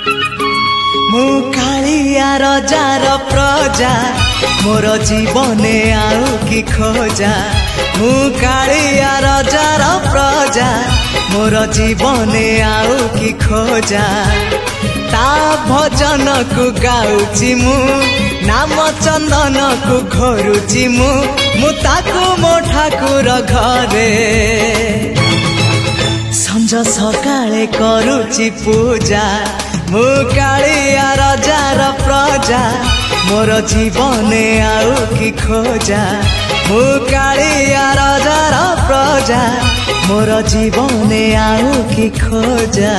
मु कालिया रजार प्रजा मोर जीवने आउ कि खोजा मु कालिया रजार प्रजा मोर जीवने आउ कि खोजा ता भजन को गाउची मु नाम चंदन को घोरुची मु ताकू मो ठाकुर घरे संज सकाळे करूची पूजा मु कालिया रजार प्रजा मोर जीवने आउ कि खोजा मु कालिया रजार प्रजा मोर जीवने आउ कि खोजा।